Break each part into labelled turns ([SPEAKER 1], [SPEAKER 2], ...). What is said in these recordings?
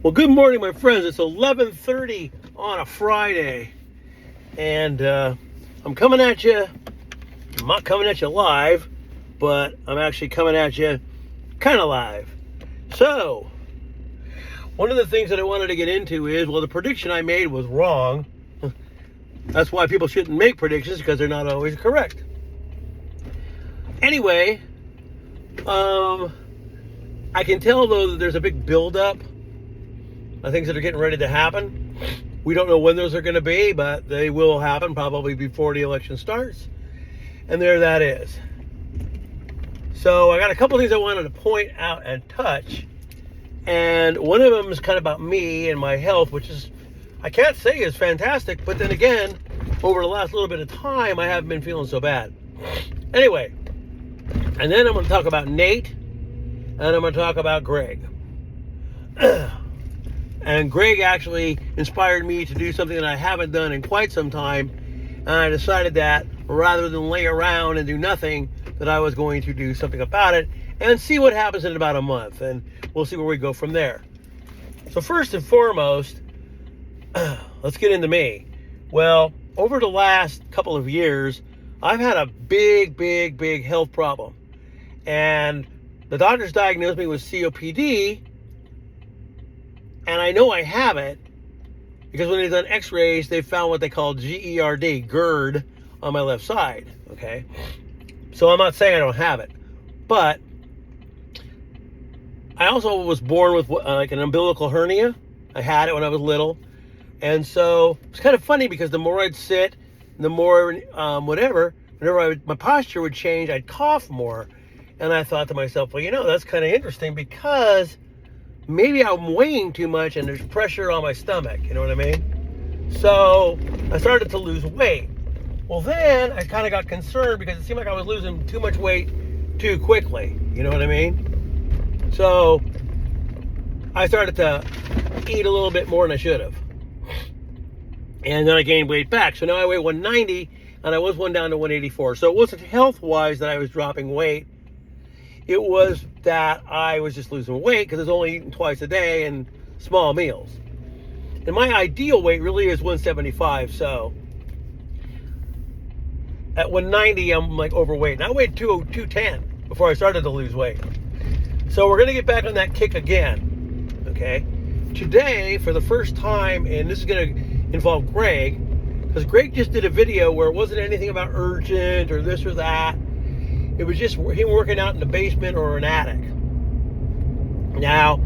[SPEAKER 1] Well, good morning, my friends. It's 11:30 on a Friday, and I'm coming at you. I'm not coming at you live, but I'm actually coming at you kind of live. So, one of the things that I wanted to get into is, well, the prediction I made was wrong. That's why people shouldn't make predictions, because they're not always correct. Anyway, I can tell, though, that there's a big buildup of things that are getting ready to happen. We don't know when those are going to be, but they will happen probably before the election starts. And there that is. So I got a couple things I wanted to point out and touch. And one of them is kind of about me and my health, which is, I can't say is fantastic, but then again, over the last little bit of time, I haven't been feeling so bad. Anyway, and then I'm going to talk about Nate, and I'm going to talk about Greg. And Greg actually inspired me to do something that I haven't done in quite some time. And I decided that rather than lay around and do nothing, that I was going to do something about it and see what happens in about a month. And we'll see where we go from there. So first and foremost, let's get into me. Well, over the last couple of years, I've had a big health problem. And the doctors diagnosed me with COPD. And I know I have it because when they've done x-rays, they found what they call GERD on my left side, okay? So I'm not saying I don't have it, but I also was born with like an umbilical hernia. I had it when I was little. And so it's kind of funny because the more I'd sit, the more whenever my posture would change, I'd cough more. And I thought to myself, well, that's kind of interesting because maybe I'm weighing too much and there's pressure on my stomach, you know what I mean? So I started to lose weight. Well, then I kind of got concerned because it seemed like I was losing too much weight too quickly, you know what I mean? So I started to eat a little bit more than I should have. And then I gained weight back. So now I weigh 190 and I was down to 184. So it wasn't health-wise that I was dropping weight. It was that I was just losing weight because I was only eating twice a day and small meals. And my ideal weight really is 175. So at 190, I'm like overweight. And I weighed 210 before I started to lose weight. So we're going to get back on that kick again. Okay. Today, for the first time, and this is going to involve Greg, because Greg just did a video where it wasn't anything about urgent or this or that. It was just him working out in the basement or an attic. Now,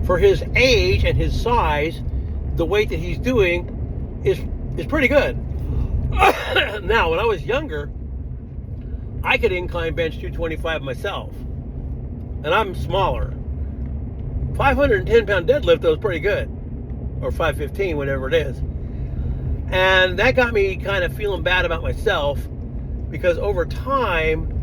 [SPEAKER 1] for his age and his size, the weight that he's doing is pretty good. Now, when I was younger, I could incline bench 225 myself. And I'm smaller. 510-pound deadlift, though, is pretty good. Or 515, whatever it is. And that got me kind of feeling bad about myself because over time,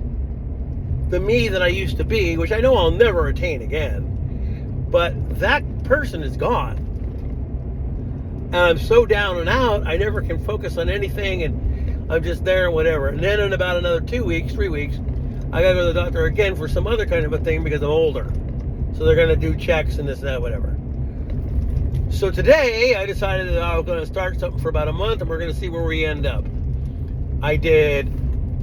[SPEAKER 1] the me that I used to be, which I know I'll never attain again, but that person is gone. And I'm so down and out, I never can focus on anything, and I'm just there and whatever. And then in about another 3 weeks, I gotta go to the doctor again for some other kind of a thing because I'm older. So they're gonna do checks and this and that, whatever. So today, I decided that I was gonna start something for about a month, and we're gonna see where we end up. I did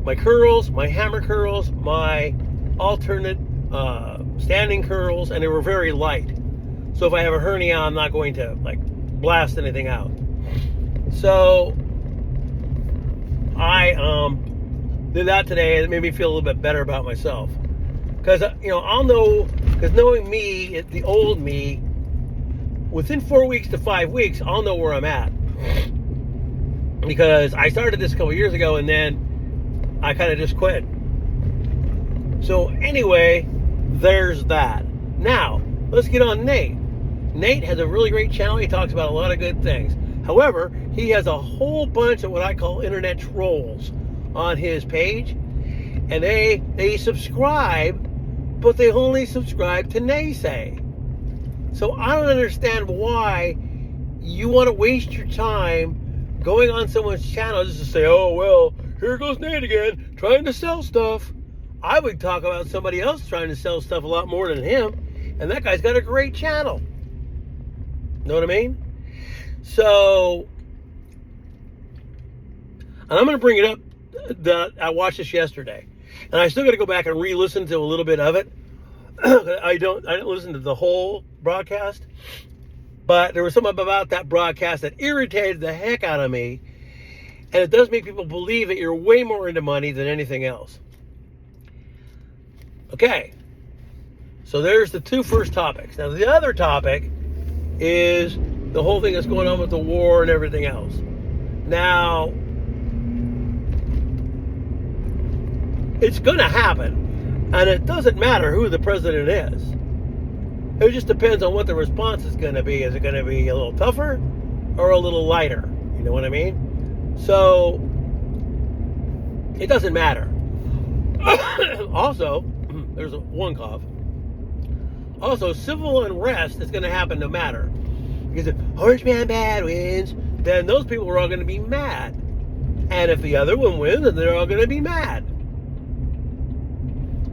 [SPEAKER 1] my curls, my hammer curls, my alternate standing curls, and they were very light. So if I have a hernia, I'm not going to blast anything out. So I did that today, and it made me feel a little bit better about myself. Because I'll know, because knowing me, the old me, within 4 weeks to 5 weeks, I'll know where I'm at. Because I started this a couple years ago, and then I kind of just quit. So anyway, there's that. Now, let's get on Nate. Nate has a really great channel. He talks about a lot of good things. However, he has a whole bunch of what I call internet trolls on his page. And they subscribe, but they only subscribe to naysay. So I don't understand why you want to waste your time going on someone's channel just to say, oh, well, here goes Nate again, trying to sell stuff. I would talk about somebody else trying to sell stuff a lot more than him, and that guy's got a great channel. Know what I mean? So, and I'm going to bring it up that I watched this yesterday. And I still got to go back and re-listen to a little bit of it. I didn't listen to the whole broadcast. But there was something about that broadcast that irritated the heck out of me. And it does make people believe that you're way more into money than anything else. Okay. So there's the two first topics. Now the other topic is the whole thing that's going on with the war and everything else. Now, it's going to happen. And it doesn't matter who the president is. It just depends on what the response is going to be. Is it going to be a little tougher or a little lighter? You know what I mean? So, it doesn't matter. Also, there's one cough. Also, civil unrest is going to happen no matter. Because if Horseman Bad wins, then those people are all going to be mad. And if the other one wins, then they're all going to be mad.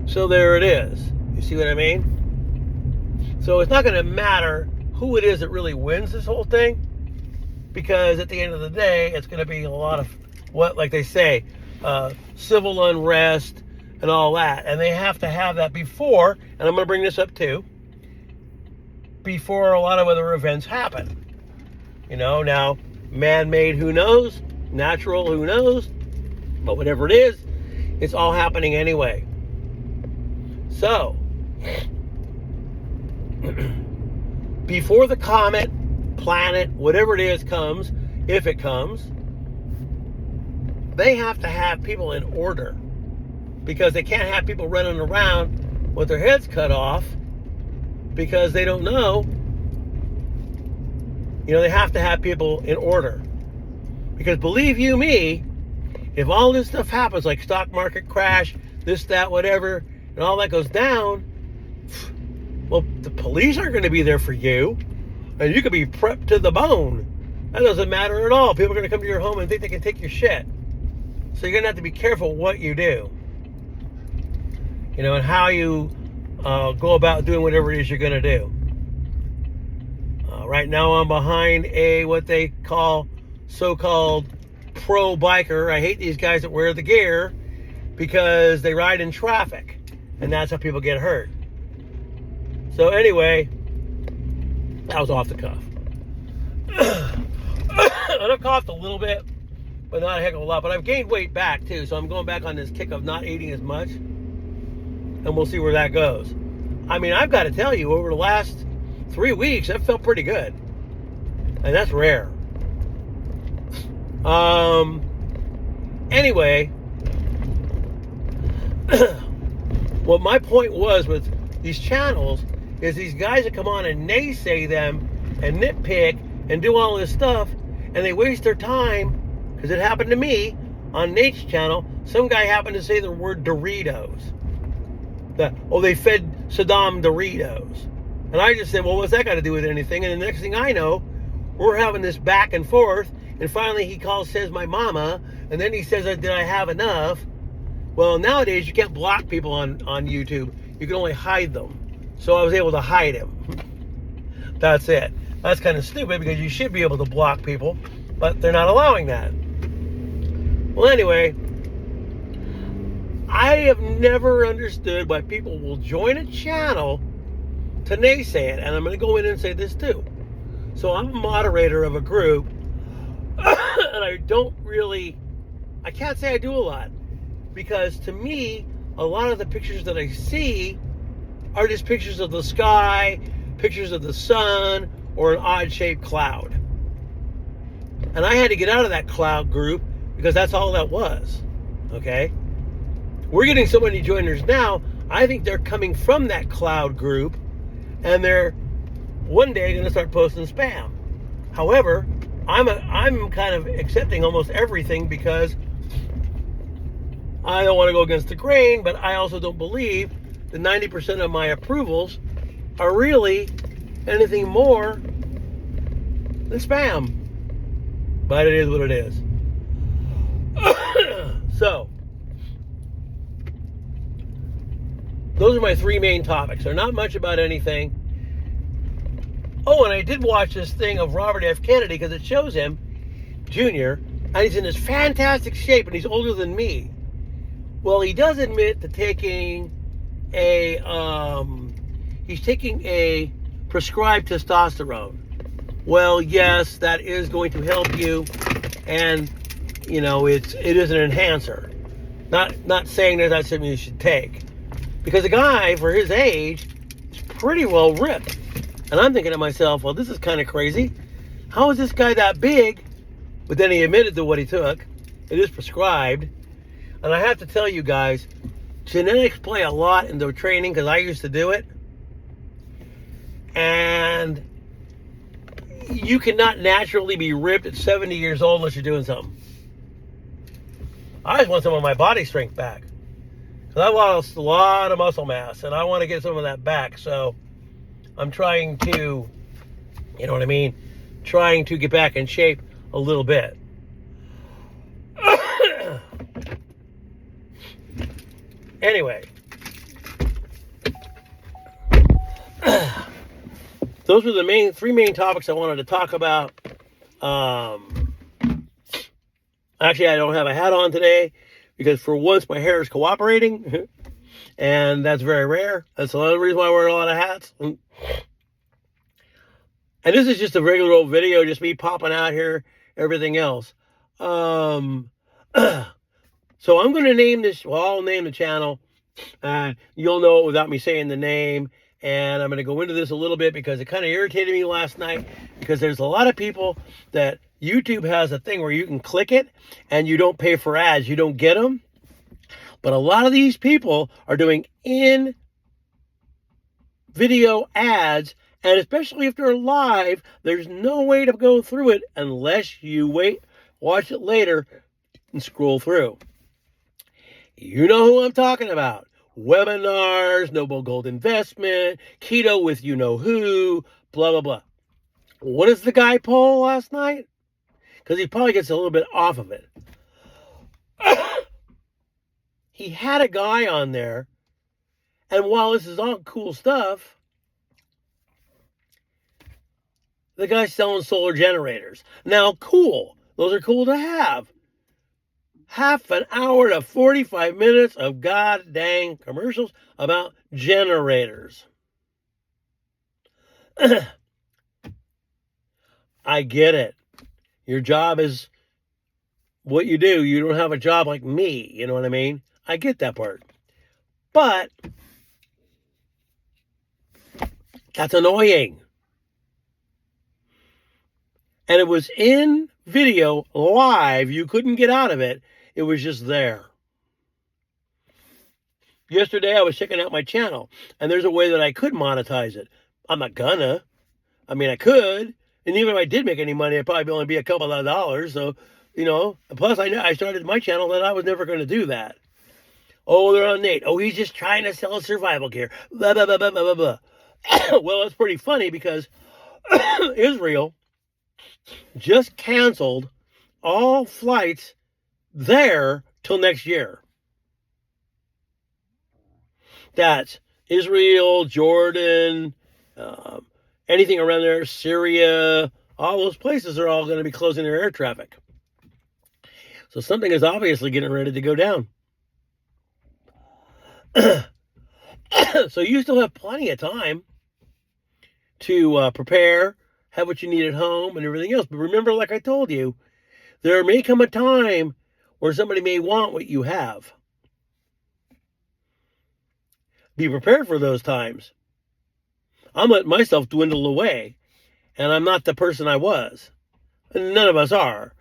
[SPEAKER 1] So there it is. You see what I mean? So it's not going to matter who it is that really wins this whole thing. Because at the end of the day, it's going to be a lot of, what, like they say, civil unrest and all that. And they have to have that before, and I'm going to bring this up too, before a lot of other events happen. You know, now, man-made, who knows? Natural, who knows? But whatever it is, it's all happening anyway. So, before the comet, planet, whatever it is comes, if it comes, they have to have people in order. Because they can't have people running around with their heads cut off because they don't know. You know, they have to have people in order. Because believe you me, if all this stuff happens, like stock market crash, this, that, whatever, and all that goes down, well, the police aren't going to be there for you. And you could be prepped to the bone. That doesn't matter at all. People are going to come to your home and think they can take your shit. So you're going to have to be careful what you do. You know, and how you go about doing whatever it is you're going to do. Right now I'm behind what they call so-called pro biker. I hate these guys that wear the gear because they ride in traffic. And that's how people get hurt. So anyway, that was off the cuff. And I've coughed a little bit, but not a heck of a lot. But I've gained weight back too, so I'm going back on this kick of not eating as much. And we'll see where that goes. I mean, I've got to tell you, over the last 3 weeks, I've felt pretty good. And that's rare. Anyway, what my point was with these channels is these guys that come on and naysay them and nitpick and do all this stuff, and they waste their time, because it happened to me on Nate's channel. Some guy happened to say the word Doritos. They fed Saddam Doritos. And I just said, well, what's that got to do with anything? And the next thing I know, we're having this back and forth, and finally he says my mama, and then he says, did I have enough? Well, nowadays you can't block people on YouTube. You can only hide them. So I was able to hide him. That's it. That's kind of stupid because you should be able to block people, but they're not allowing that. Well, anyway, I have never understood why people will join a channel to naysay it. And I'm going to go in and say this too. So I'm a moderator of a group, and I can't say I do a lot, because to me, a lot of the pictures that I see are just pictures of the sky, pictures of the sun, or an odd-shaped cloud. And I had to get out of that cloud group because that's all that was. Okay? We're getting so many joiners now, I think they're coming from that cloud group, and they're one day going to start posting spam. However, I'm kind of accepting almost everything because I don't want to go against the grain, but I also don't believe that 90% of my approvals are really anything more than spam. But it is what it is. So, those are my three main topics. They're not much about anything. Oh, and I did watch this thing of Robert F. Kennedy because it shows him, Jr., and he's in this fantastic shape, and he's older than me. Well, he does admit to taking he's taking a prescribed testosterone. Well, yes, that is going to help you, and it is an enhancer. Not saying that that's something you should take, because a guy for his age is pretty well ripped, and I'm thinking to myself, well, this is kind of crazy. How is this guy that big? But then he admitted to what he took. It is prescribed, and I have to tell you guys, genetics play a lot in the training because I used to do it, and you cannot naturally be ripped at 70 years old unless you're doing something. I just want some of my body strength back. Because I lost a lot of muscle mass, and I want to get some of that back. So I'm trying to, trying to get back in shape a little bit. Anyway. Those were the three main topics I wanted to talk about. Actually, I don't have a hat on today because for once my hair is cooperating, and that's very rare. That's another reason why I wear a lot of hats. And this is just a regular old video, just me popping out here, everything else. So I'm going to name this, I'll name the channel, and you'll know it without me saying the name. And I'm going to go into this a little bit because it kind of irritated me last night, because there's a lot of people that YouTube has a thing where you can click it and you don't pay for ads. You don't get them. But a lot of these people are doing in-video ads, and especially if they're live, there's no way to go through it unless you watch it later, and scroll through. You know who I'm talking about. Webinars, Noble Gold Investment, Keto with you-know-who, blah, blah, blah. What does the guy pull last night? Because he probably gets a little bit off of it. He had a guy on there, and while this is all cool stuff, the guy's selling solar generators. Now, cool. Those are cool to have. Half an hour to 45 minutes of god dang commercials about generators. I get it. Your job is what you do. You don't have a job like me. You know what I mean? I get that part. But that's annoying. And it was in video, live. You couldn't get out of it. It was just there. Yesterday, I was checking out my channel, and there's a way that I could monetize it. I'm not gonna. I mean, I could. And even if I did make any money, it'd probably only be a couple of dollars. So, plus I started my channel that I was never going to do that. Oh, they're on Nate. Oh, he's just trying to sell survival gear. Blah, blah, blah, blah, blah, blah. Well, it's pretty funny because Israel just canceled all flights there till next year. That's Israel, Jordan, anything around there, Syria, all those places are all going to be closing their air traffic. So something is obviously getting ready to go down. So you still have plenty of time to prepare, have what you need at home and everything else. But remember, like I told you, there may come a time where somebody may want what you have. Be prepared for those times. I'm letting myself dwindle away, and I'm not the person I was. And none of us are,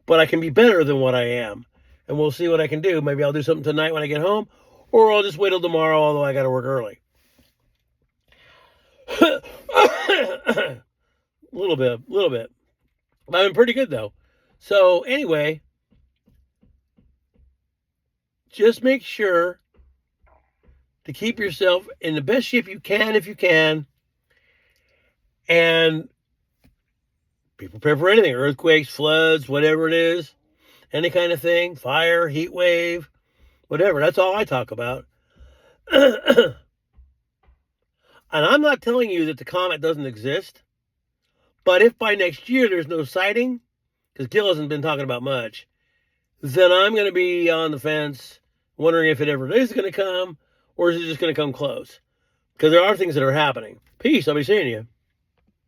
[SPEAKER 1] but I can be better than what I am, and we'll see what I can do. Maybe I'll do something tonight when I get home, or I'll just wait till tomorrow, although I got to work early. A little bit. But I've been pretty good, though. So, anyway, just make sure to keep yourself in the best shape you can, if you can, and be prepared for anything. Earthquakes, floods, whatever it is, any kind of thing, fire, heat wave, whatever. That's all I talk about. And I'm not telling you that the comet doesn't exist. But if by next year there's no sighting, because Gil hasn't been talking about much, then I'm going to be on the fence, wondering if it ever is going to come, or is it just going to come close? Because there are things that are happening. Peace. I'll be seeing you.